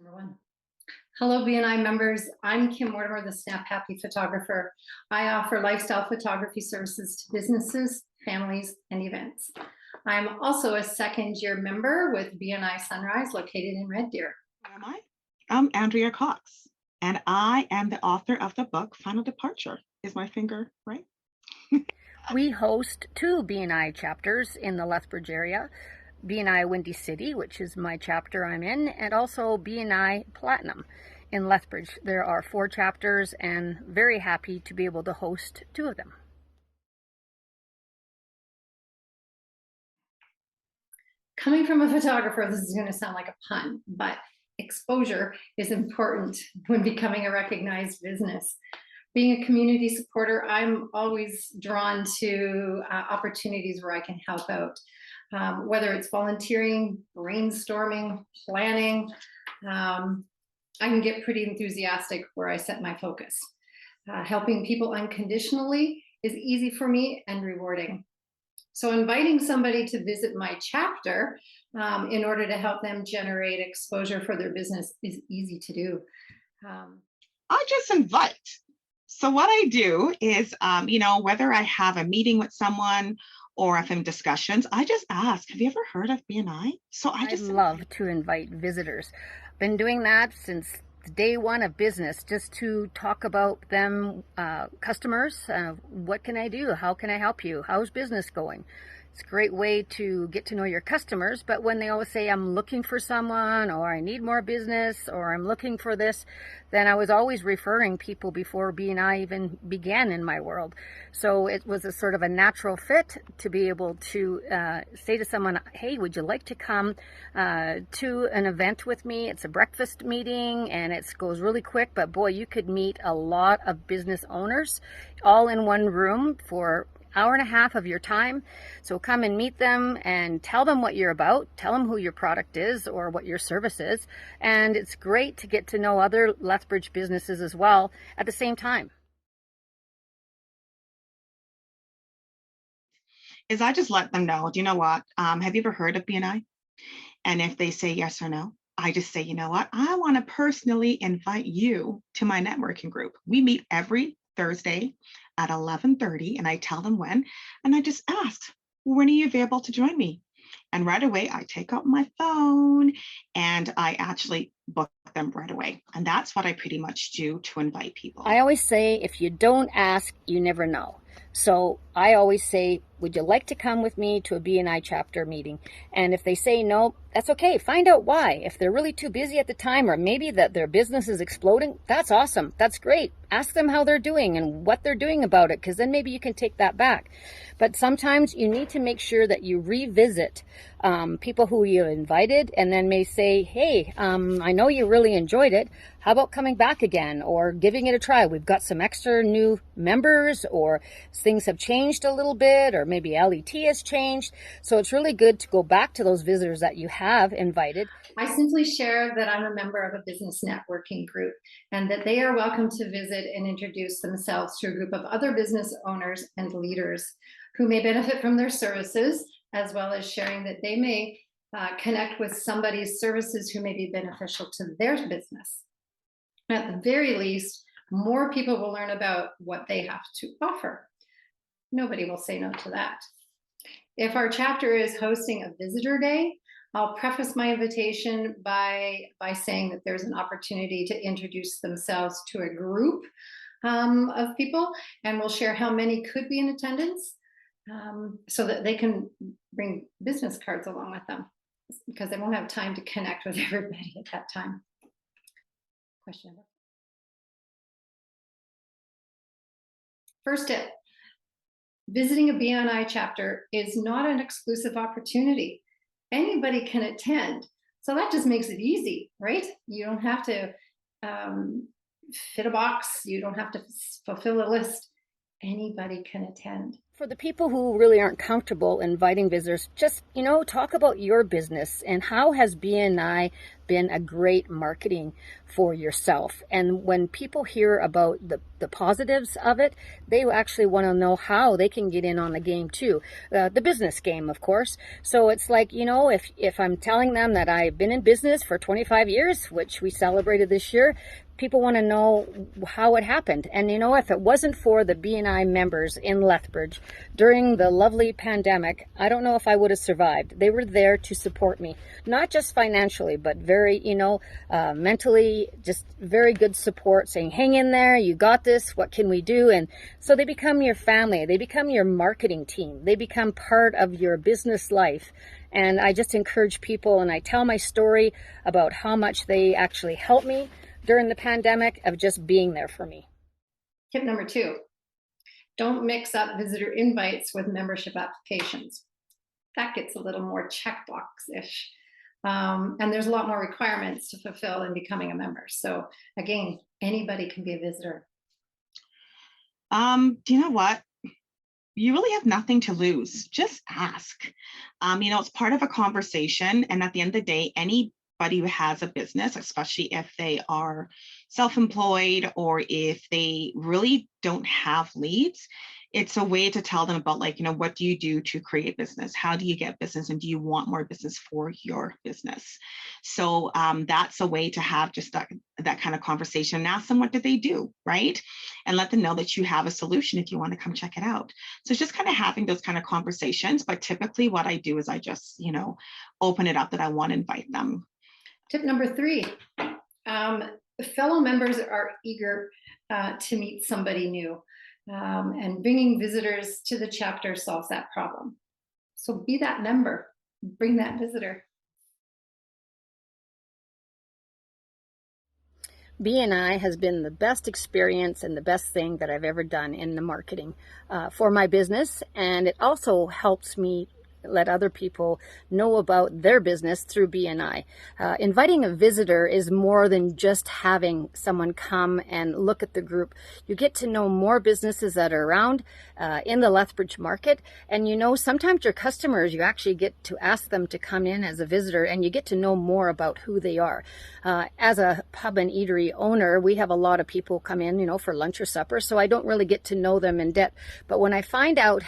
Everyone. Hello, BNI members. I'm Kim Mortimer, the SnapHappy photographer. I offer lifestyle photography services to businesses, families, and events. I'm also a second-year member with BNI Sunrise, located in Red Deer. Who am I? I'm Andrea Cox, and I am the author of the book Final Departure. Is my finger right? We host two BNI chapters in the Lethbridge area, BNI Windy City, which is my chapter I'm in, and also BNI Platinum in Lethbridge. There are 4 chapters and very happy to be able to host 2 of them. Coming from a photographer, this is going to sound like a pun, but exposure is important when becoming a recognized business. Being a community supporter, I'm always drawn to opportunities where I can help out, whether it's volunteering, brainstorming, planning. I can get pretty enthusiastic where I set my focus. Helping people unconditionally is easy for me and rewarding. So inviting somebody to visit my chapter in order to help them generate exposure for their business is easy to do. I just invite. So what I do is, whether I have a meeting with someone or if I'm in discussions, I just ask, have you ever heard of BNI? So I love to invite visitors. Been doing that since day one of business, just to talk about them, customers. What can I do? How can I help you? How's business going? It's a great way to get to know your customers, but when they always say, I'm looking for someone, or I need more business, or I'm looking for this, then I was always referring people before BNI even began in my world. So it was a sort of a natural fit to be able to say to someone, hey, would you like to come to an event with me? It's a breakfast meeting, and it goes really quick, but boy, you could meet a lot of business owners all in one room for hour and a half of your time. So come and meet them and tell them what you're about, tell them who your product is or what your service is. And it's great to get to know other Lethbridge businesses as well at the same time. Is I just let them know, do you know what? Have you ever heard of BNI? And if they say yes or no, I just say, you know what? I want to personally invite you to my networking group. We meet every Thursday at 11:30, and I tell them when, and I just ask, when are you available to join me? And right away, I take out my phone and I actually book them right away. And that's what I pretty much do to invite people. I always say, if you don't ask, you never know. So I always say, would you like to come with me to a BNI chapter meeting? And if they say no, that's okay. Find out why. If they're really too busy at the time, or maybe that their business is exploding, that's awesome. That's great. Ask them how they're doing and what they're doing about it, because then maybe you can take that back. But sometimes you need to make sure that you revisit people who you invited, and then may say, hey, I know you really enjoyed it. How about coming back again or giving it a try? We've got some extra new members, or things have changed a little bit, or maybe LET has changed. So it's really good to go back to those visitors that you have invited. I simply share that I'm a member of a business networking group and that they are welcome to visit and introduce themselves to a group of other business owners and leaders who may benefit from their services, as well as sharing that they may connect with somebody's services who may be beneficial to their business. At the very least, more people will learn about what they have to offer. Nobody will say no to that. If our chapter is hosting a visitor day, I'll preface my invitation by saying that there's an opportunity to introduce themselves to a group of people, and we'll share how many could be in attendance so that they can bring business cards along with them, because they won't have time to connect with everybody at that time. Question. First tip, visiting a BNI chapter is not an exclusive opportunity. Anybody can attend. So that just makes it easy, right? You don't have to fit a box. You don't have to fulfill a list. Anybody can attend. For the people who really aren't comfortable inviting visitors, just, talk about your business and how has BNI been a great marketing for yourself. And when people hear about the positives of it, they actually want to know how they can get in on the game too. The business game, of course. So it's like, if I'm telling them that I've been in business for 25 years, which we celebrated this year, people want to know how it happened. And if it wasn't for the BNI members in Lethbridge during the lovely pandemic, I don't know if I would have survived. They were there to support me, not just financially, but very, mentally, just very good support, saying, hang in there, you got this, what can we do? And so they become your family. They become your marketing team. They become part of your business life. And I just encourage people, and I tell my story about how much they actually helped me during the pandemic of just being there for me. Tip number 2, don't mix up visitor invites with membership applications. That gets a little more checkbox-ish. And there's a lot more requirements to fulfill in becoming a member. So again, anybody can be a visitor. Do you know what? You really have nothing to lose. Just ask. It's part of a conversation. And at the end of the day, anybody who has a business, especially if they are self-employed or if they really don't have leads, it's a way to tell them about what do you do to create business? How do you get business? And do you want more business for your business? So that's a way to have just that kind of conversation and ask them, what do they do, right? And let them know that you have a solution if you want to come check it out. So it's just kind of having those kind of conversations. But typically what I do is I just, open it up that I want to invite them. Tip number 3, fellow members are eager to meet somebody new, and bringing visitors to the chapter solves that problem. So be that member, bring that visitor. BNI has been the best experience and the best thing that I've ever done in the marketing for my business, and it also helps me let other people know about their business through BNI. Inviting a visitor is more than just having someone come and look at the group. You get to know more businesses that are around in the Lethbridge market. And sometimes your customers, you actually get to ask them to come in as a visitor and you get to know more about who they are. As a pub and eatery owner, we have a lot of people come in, for lunch or supper. So I don't really get to know them in depth. But when I find out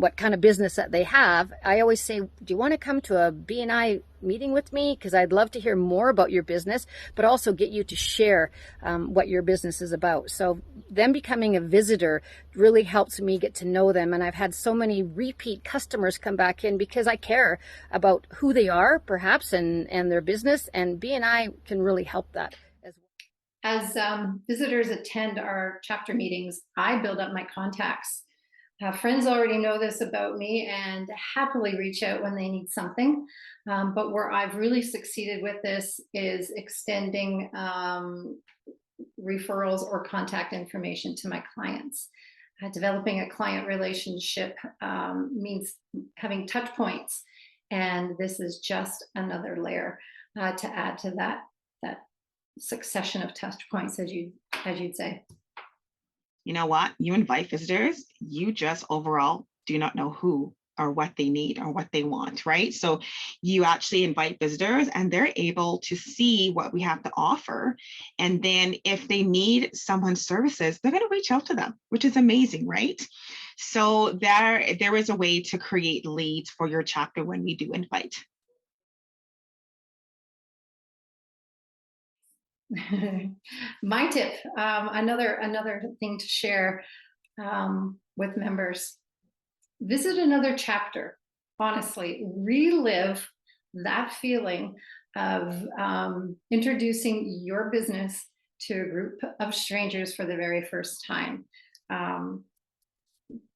what kind of business that they have, I always say, do you want to come to a BNI meeting with me? Because I'd love to hear more about your business, but also get you to share what your business is about. So them becoming a visitor really helps me get to know them. And I've had so many repeat customers come back in because I care about who they are, perhaps, and their business. And BNI can really help that as well. As visitors attend our chapter meetings, I build up my contacts. Friends already know this about me and happily reach out when they need something. But where I've really succeeded with this is extending referrals or contact information to my clients. Developing a client relationship means having touch points. And this is just another layer to add to that succession of touch points, as you'd say. You know what? You invite visitors, you just overall do not know who or what they need or what they want, right? So you actually invite visitors and they're able to see what we have to offer. And then if they need someone's services, they're going to reach out to them, which is amazing, right? So there is a way to create leads for your chapter when we do invite. My tip, another thing to share with members, visit another chapter. Honestly, relive that feeling of introducing your business to a group of strangers for the very first time,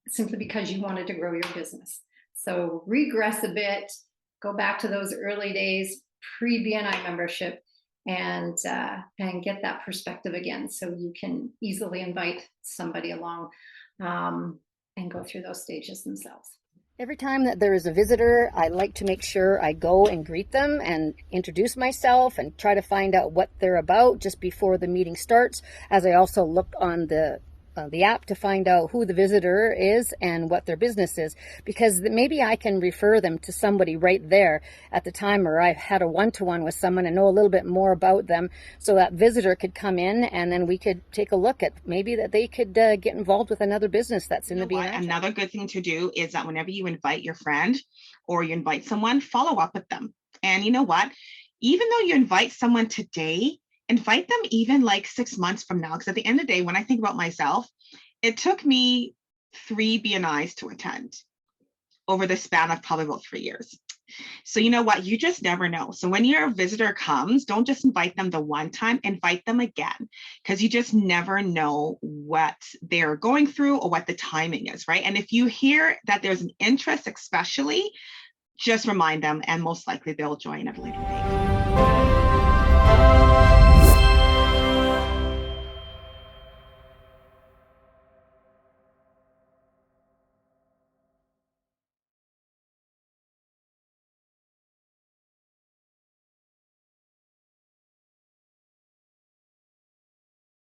simply because you wanted to grow your business. So regress a bit, go back to those early days, pre-BNI membership, and get that perspective again, so you can easily invite somebody along and go through those stages themselves. Every time that there is a visitor, I like to make sure I go and greet them and introduce myself and try to find out what they're about just before the meeting starts, as I also look on the the app to find out who the visitor is and what their business is, because maybe I can refer them to somebody right there at the time, or I've had a one-to-one with someone and know a little bit more about them, so that visitor could come in and then we could take a look at maybe that they could get involved with another business that's in the BNI. Another good thing to do is that whenever you invite your friend or you invite someone, follow up with them. And you know what? Even though you invite someone today, invite them even like 6 months from now. Because at the end of the day, when I think about myself, it took me 3 BNIs to attend over the span of probably about 3 years. So you know what? You just never know. So when your visitor comes, don't just invite them the one time, invite them again, because you just never know what they're going through or what the timing is, right? And if you hear that there's an interest, especially, just remind them, and most likely they'll join at a later date.